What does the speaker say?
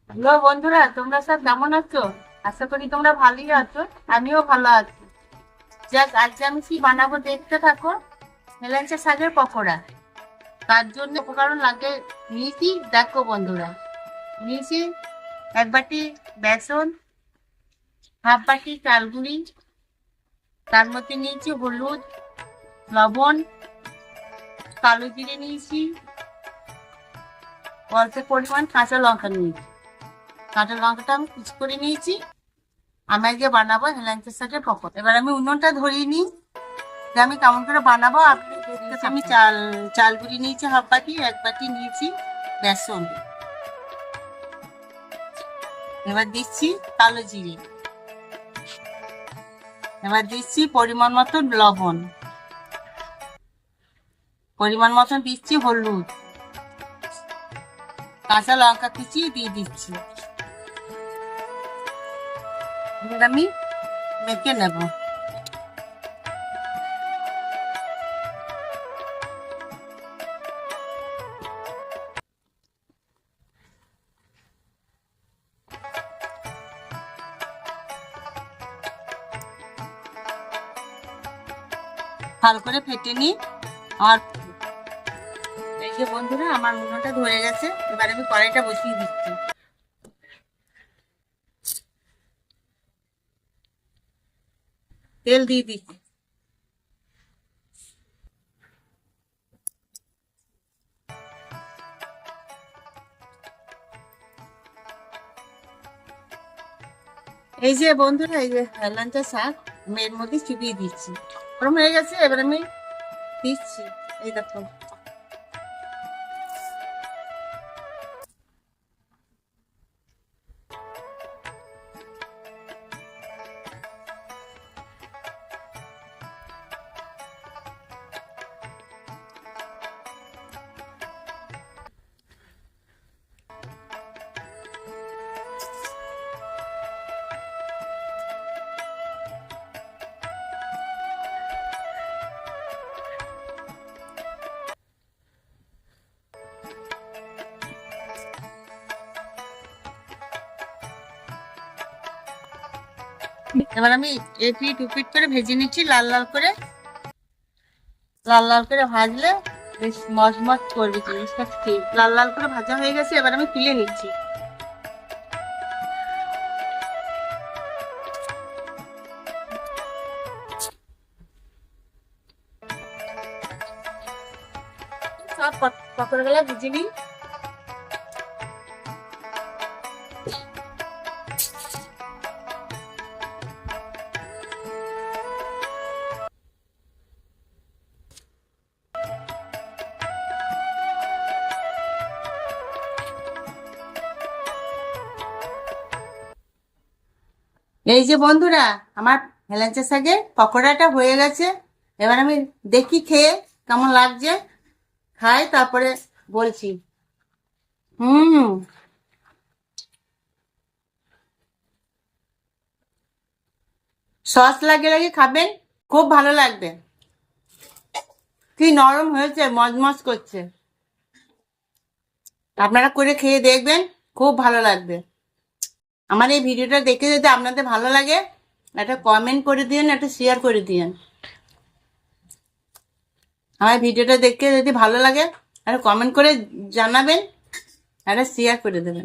Hello বন্ধুরা, তোমরা সব কেমন আছো? আশা করি তোমরা ভালোই আছো। আমিও ভালো আছি। যাক, আজকে আমি কি বানাবো দেখতে থাকো। হেলেঞ্চা শাকের পকোড়া। তার জন্য উপকরণ লাগে নিয়েছি, দেখো বন্ধুরা। নিয়েছি এক বাটি বেসন, হাফ বাটি চাল গুঁড়ি, তার মধ্যে নিয়েছি হলুদ, লবণ, কালো জিরে নিয়েছি, অল্প পরিমাণ কাঁচা লঙ্কা নিয়েছি। কাঁচা লঙ্কাটা আমি কুচি করে নিয়েছি। আমি আজকে বানাবো হেলাঞ্চা শাকের পকোড়া। এবার আমি উনুনটা ধরিয়ে নিই যে আমি কেমন করে বানাবো। আপনি দেখতে আমি চাল গুঁড়ি নিয়েছি হাফ বাটি, এক বাটি নিয়েছি বেসন। এবার দিচ্ছি কালো জিরে, এবার দিচ্ছি পরিমাণ মতন লবণ, পরিমাণ মতন দিচ্ছি হলুদ, কাঁচা লঙ্কা কুচি দিয়ে দিচ্ছি। এবার আমি মেখে নেব। ভালো করে ফেটে নিই। আর এই যে বন্ধুরা, আমার উনুনটা ধরে গেছে। এবার আমি কড়াইটা বসিয়ে দিচ্ছি। তেল দিয়ে দিচ্ছি। এই যে বন্ধুরা, এই যে হেলাঞ্চা শাক আমি এর মধ্যে চুবিয়ে দিচ্ছি। গরম হয়ে গেছে, এবার আমি দিচ্ছি। এই দেখো। এবার আমি এপিট উপিট করে ভেজে নিচ্ছি লাল লাল করে। লাল লাল করে ভাজলে বেশ মচমচ করবে জিনিসটা। ঠিক লাল লাল করে ভাজা হয়ে গেছে, এবার আমি তুলে নিচ্ছি। সব পকোড়াগুলো ভেজে নিই। এই যে বন্ধুরা, আমার হেলেঞ্চা শাকের পকোড়াটা হয়ে গেছে। এবার আমি দেখি খেয়ে কেমন লাগছে। খাই, তারপরে বলছি। হুম, সস লাগিয়ে লাগিয়ে খাবেন, খুব ভালো লাগবে। কি নরম হয়েছে, মজমজ করছে। আপনারা করে খেয়ে দেখবেন, খুব ভালো লাগবে। আমার এই ভিডিওটা দেখে যদি আপনাদের ভালো লাগে, একটা কমেন্ট করে দিন, একটা শেয়ার করে দিন। আমার ভিডিওটা দেখে যদি ভালো লাগে, একটা কমেন্ট করে জানাবেন, একটা শেয়ার করে দেবেন।